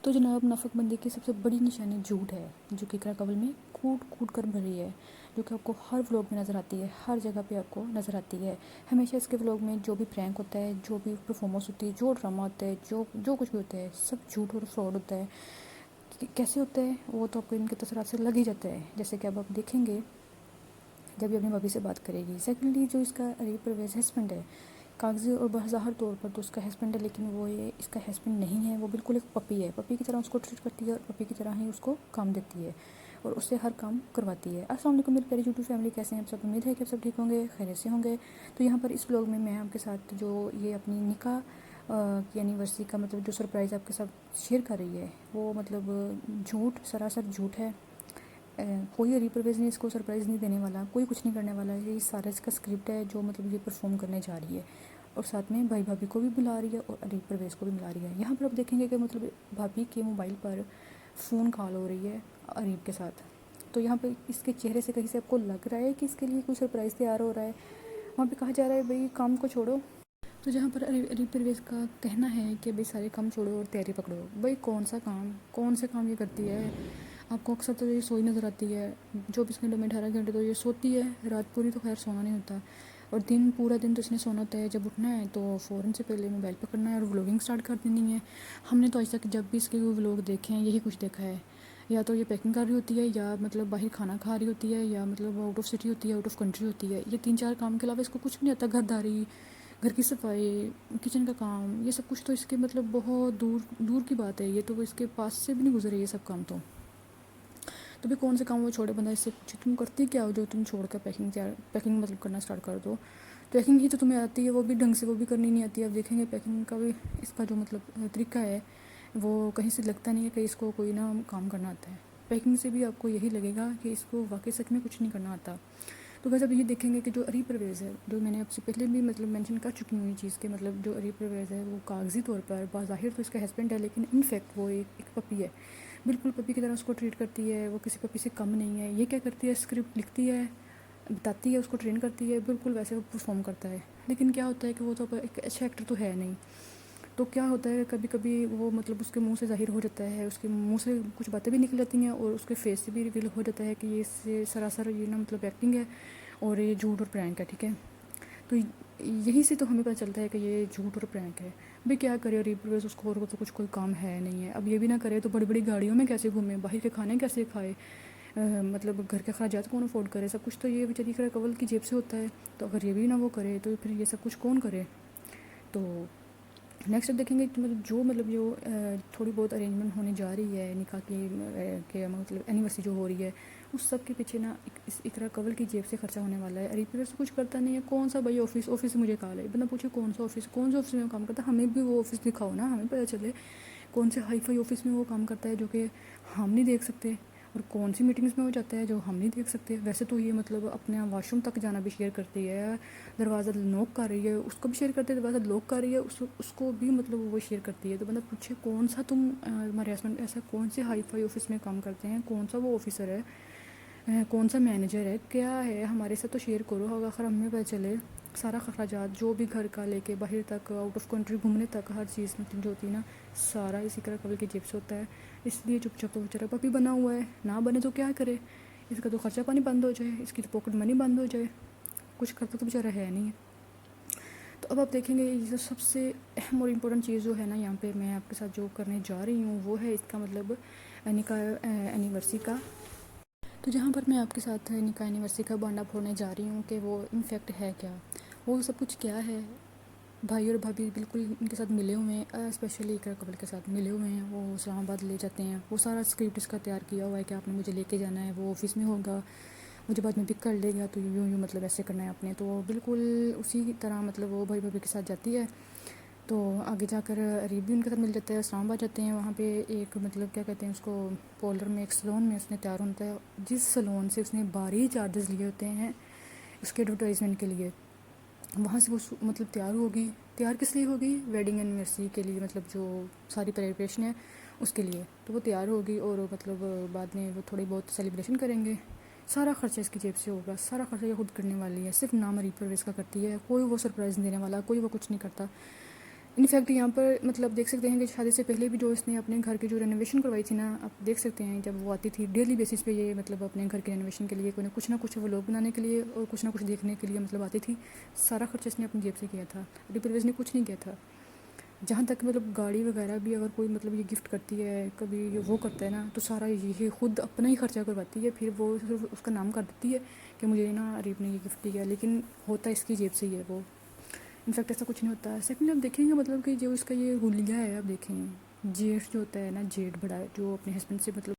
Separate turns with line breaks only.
تو جناب نافق بندی کی سب سے بڑی نشانی جھوٹ ہے، جو کہ اقرا کول میں کوٹ کوٹ کر بھری ہے، جو کہ آپ کو ہر ولاگ میں نظر آتی ہے، ہر جگہ پہ آپ کو نظر آتی ہے۔ ہمیشہ اس کے ولاگ میں جو بھی پرینک ہوتا ہے، جو بھی پرفارمنس ہوتی ہے، جو ڈرامہ ہوتا ہے، جو کچھ بھی ہوتا ہے، سب جھوٹ اور فراڈ ہوتا ہے۔ کیسے ہوتا ہے وہ تو آپ کو ان کے تصورات سے لگ ہی جاتا ہے، جیسے کہ اب آپ دیکھیں گے جب یہ اپنی بھابھی سے بات کرے گی۔ سیکنڈلی جو اس کا عریب پرویز ہسبینڈ ہے، کاغذی اور بظاہر طور پر تو اس کا ہسبینڈ ہے، لیکن وہ یہ اس کا ہسبینڈ نہیں ہے، وہ بالکل ایک پپی ہے، پپی کی طرح اس کو ٹریٹ کرتی ہے اور پپی کی طرح ہی اس کو کام دیتی ہے اور اس سے ہر کام کرواتی ہے۔ السلام علیکم میری پیاری یوٹیوب فیملی، کیسے ہیں آپ سب؟ امید ہے کہ آپ سب ٹھیک ہوں گے، خیریت سے ہوں گے۔ تو یہاں پر اس ولاگ میں آپ کے ساتھ جو یہ اپنی نکاح کی اینیورسری کا مطلب جو سرپرائز آپ کے ساتھ شیئر کر رہی ہے، وہ مطلب جھوٹ، سراسر جھوٹ ہے۔ کوئی عریب پرویز نے اس کو سرپرائز نہیں دینے والا، کوئی کچھ نہیں کرنے والا، یہ سارا اس کا اسکرپٹ ہے جو مطلب یہ پرفارم کرنے جا رہی ہے، اور ساتھ میں بھائی بھابھی کو بھی بلا رہی ہے اور عریب پرویز کو بھی بلا رہی ہے۔ یہاں پر آپ دیکھیں گے کہ مطلب بھابھی کے موبائل پر فون کال ہو رہی ہے عریب کے ساتھ، تو یہاں پہ اس کے چہرے سے کہیں سے آپ کو لگ رہا ہے کہ اس کے لیے کوئی سرپرائز تیار ہو رہا ہے۔ وہاں پہ کہا جا رہا ہے بھائی کام کو چھوڑو، تو جہاں پر عریب پرویز کا کہنا ہے کہ بھائی سارے کام چھوڑو اور تیاری پکڑو۔ بھائی کون سا کام، کون سے کام یہ کرتی ہے؟ آپ کو اکثر تو یہ سوئی نظر آتی ہے، 24 گھنٹوں میں 18 گھنٹے تو یہ سوتی ہے، رات پوری تو خیر سونا نہیں ہوتا، اور پورا دن تو اس نے سونا ہوتا ہے۔ جب اٹھنا ہے تو فوراً سے پہلے موبائل پکڑنا ہے اور ولاگنگ سٹارٹ کر دینی ہے۔ ہم نے تو آج تک جب بھی اس کے ولاگ دیکھے ہیں یہی کچھ دیکھا ہے، یا تو یہ پیکنگ کر رہی ہوتی ہے، یا مطلب باہر کھانا کھا رہی ہوتی ہے، یا مطلب آؤٹ آف سٹی ہوتی ہے، آؤٹ آف کنٹری ہوتی ہے۔ یہ 3-4 کام کے علاوہ اس کو کچھ بھی نہیں آتا، گھر داری، گھر کی صفائی، کچن کا کام، یہ سب کچھ تو اس کے مطلب بہت دور کی بات ہے، یہ تو اس کے پاس سے بھی نہیں گزرے یہ سب کام۔ تو بھی کون سے کام وہ چھوڑے؟ بندہ اس سے پوچھے تم کرتی کیا ہو جو تم چھوڑ کر پیکنگ مطلب کرنا سٹارٹ کر دو؟ پیکنگ ہی تو تمہیں آتی ہے، وہ بھی ڈھنگ سے وہ بھی کرنی نہیں آتی ہے۔ آپ دیکھیں گے پیکنگ کا بھی اس کا جو مطلب طریقہ ہے وہ کہیں سے لگتا نہیں ہے کہ اس کو کوئی نہ کام کرنا آتا ہے۔ پیکنگ سے بھی آپ کو یہی لگے گا کہ اس کو واقعی سچ میں کچھ نہیں کرنا آتا۔ تو ویسے اب یہ دیکھیں گے کہ جو عریب پرویز ہے، جو میں نے آپ سے پہلے بھی مطلب مینشن کر چکی ہوں یہ چیز کہ مطلب جو عریب پرویز ہے وہ کاغذی طور پر بظاہر تو اس کا ہسبینڈ ہے، لیکن ان فیکٹ وہ ایک پپی ہے، بالکل پپی کی طرح اس کو ٹریٹ کرتی ہے، وہ کسی پپی سے کم نہیں ہے۔ یہ کیا کرتی ہے، اسکرپٹ لکھتی ہے، بتاتی ہے، اس کو ٹرین کرتی ہے، بالکل ویسے وہ پرفارم کرتا ہے۔ لیکن کیا ہوتا ہے کہ وہ تو ایک اچھا ایکٹر تو ہے نہیں، تو کیا ہوتا ہے کبھی کبھی وہ مطلب اس کے منہ سے ظاہر ہو جاتا ہے، اس کے منہ سے کچھ باتیں بھی نکل جاتی ہیں اور اس کے فیس سے بھی ریویل ہو جاتا ہے کہ یہ اس سے سراسر یہ نا مطلب ایکٹنگ ہے اور یہ جھوٹ اور پرینک ہے، ٹھیک ہے۔ تو یہی سے تو ہمیں پتہ چلتا ہے کہ یہ جھوٹ اور پرینک ہے۔ بھئی کیا کرے عریب پرویز، اس کو اور تو کچھ کوئی کام ہے نہیں ہے۔ اب یہ بھی نہ کرے تو بڑی بڑی گاڑیوں میں کیسے گھومے، باہر کے کھانے کیسے کھائے، مطلب گھر کے اخراجات کون افورڈ کرے، سب کچھ تو یہ بیچاری اقرا کول کی جیب سے ہوتا ہے۔ تو اگر یہ بھی نہ وہ کرے تو پھر یہ سب کچھ کون کرے؟ تو نیکسٹ اب دیکھیں گے کہ مطلب جو تھوڑی بہت ارینجمنٹ ہونے جا رہی ہے نکاح کی کہ مطلب اینیورسری جو ہو رہی ہے، اس سب کے پیچھے نا اس اقرا کول کی جیب سے خرچہ ہونے والا ہے۔ عریب پرویز کچھ کرتا نہیں ہے، کون سا بھائی آفس سے مجھے کال ہے، بندہ پوچھے کون سا آفس میں وہ کام کرتا ہے، ہمیں بھی وہ آفس دکھاؤ نا، ہمیں پتہ چلے کون سے ہائی فائی آفس میں وہ کام کرتا ہے جو کہ ہم نہیں دیکھ سکتے، اور کون سی میٹنگز میں وہ جاتا ہے جو ہم نہیں دیکھ سکتے۔ ویسے تو یہ مطلب اپنے واش روم تک جانا بھی شیئر کرتی ہے، دروازہ نوک کر رہی ہے اس کو بھی شیئر کرتی ہے، دروازہ لوک کر رہی ہے اس کو بھی مطلب وہ شیئر کرتی ہے۔ تو بندہ پوچھے کون سا ہمارے ہسبینڈ ایسا کون سے ہائی فائی آفس میں کام کرتے ہیں، کون سا وہ آفیسر ہے، کون سا مینیجر ہے، کیا ہے، ہمارے ساتھ تو شیئر کرو ہوگا، آخر ہمیں پتہ چلے سارا اخراجات جو بھی گھر کا لے کے باہر تک آؤٹ آف کنٹری گھومنے تک ہر چیز مطلب جو ہوتی ہے نا، سارا اسی اقرا کول کی جیب سے ہوتا ہے۔ اس لیے چپ چاپ تو بیچارہ پپی بنا ہوا ہے، نہ بنے تو کیا کرے، اس کا تو خرچہ پانی بند ہو جائے، اس کی تو پاکٹ منی بند ہو جائے، کچھ کرتا تو بیچارہ ہے نہیں ہے۔ تو اب آپ دیکھیں گے یہ سب سے اہم اور امپورٹنٹ چیز جو ہے نا یہاں پہ میں آپ کے ساتھ جو کرنے جا رہی ہوں وہ ہے اس کا مطلب نکاح اینیورسری کا۔ تو جہاں پر میں آپ کے ساتھ نکاح اینیورسری کا بانڈا پھوڑنے جا رہی ہوں کہ وہ انفیکٹ ہے کیا، وہ سب کچھ کیا ہے۔ بھائی اور بھابھی بالکل ان کے ساتھ ملے ہوئے ہیں، اسپیشلی اقرا کول کے ساتھ ملے ہوئے ہیں، وہ اسلام آباد لے جاتے ہیں، وہ سارا اسکرپٹ اس کا تیار کیا ہوا ہے کہ آپ نے مجھے لے کے جانا ہے، وہ آفس میں ہوگا، مجھے بعد میں پک کر لے گا، تو یوں مطلب ایسے کرنا ہے آپ نے۔ تو بالکل اسی طرح مطلب وہ بھائی بھابھی کے ساتھ جاتی ہے، تو آگے جا کر عریب بھی ان کے ساتھ مل جاتا ہے، اسلام آباد جاتے ہیں، وہاں پہ ایک مطلب کیا کہتے ہیں اس کو پولر میں ایک سلون میں اس نے تیار ہوتا ہے، جس سلون سے اس نے 12 چارجز لیے ہوتے ہیں اس کے ایڈورٹائزمنٹ کے لیے، وہاں سے وہ مطلب تیار ہوگی۔ تیار کس لیے ہوگی؟ ویڈنگ اینیورسری کے لیے، مطلب جو ساری پریپریشن ہے اس کے لیے، تو وہ تیار ہوگی اور مطلب بعد میں وہ تھوڑی بہت سیلیبریشن کریں گے، سارا خرچہ اس کی جیب سے ہوگا، سارا خرچہ یہ خود کرنے والی ہے، صرف نام عریب پرویز کا کرتی ہے، کوئی وہ سرپرائز نہیں دینے والا، کوئی وہ کچھ نہیں کرتا۔ انفیکٹ یہاں پر مطلب دیکھ سکتے ہیں کہ شادی سے پہلے بھی جو اس نے اپنے گھر کی جو رینوویشن کروائی تھی نا، آپ دیکھ سکتے ہیں جب وہ آتی تھی ڈیلی بیسس پہ یہ مطلب اپنے گھر کی رینوویشن کے لیے کوئی نہ کچھ وہ لوگ بنانے کے لیے اور کچھ نہ کچھ دیکھنے کے لیے مطلب آتی تھی. سارا خرچہ اس نے اپنی جیب سے کیا تھا، ابھی پرویز نے کچھ نہیں کیا تھا. جہاں تک مطلب گاڑی وغیرہ بھی اگر کوئی مطلب یہ گفٹ کرتی ہے، کبھی یہ وہ کرتا ہے نا، تو سارا یہ خود اپنا ہی خرچہ کرواتی ہے. پھر وہ صرف اس کا نام کر دیتی ہے کہ مجھے نا ریب نے یہ گفٹ دیا، لیکن ہوتا اس کی جیب سے ہی ہے وہ. انفیکٹ ایسا کچھ نہیں ہوتا. سیکنڈ آپ دیکھیں گے مطلب کہ جو اس کا یہ حلیہ ہے، آپ دیکھیں جیٹھ جو ہوتا ہے نا، جیٹھ بڑا جو اپنے ہسبینڈ سے مطلب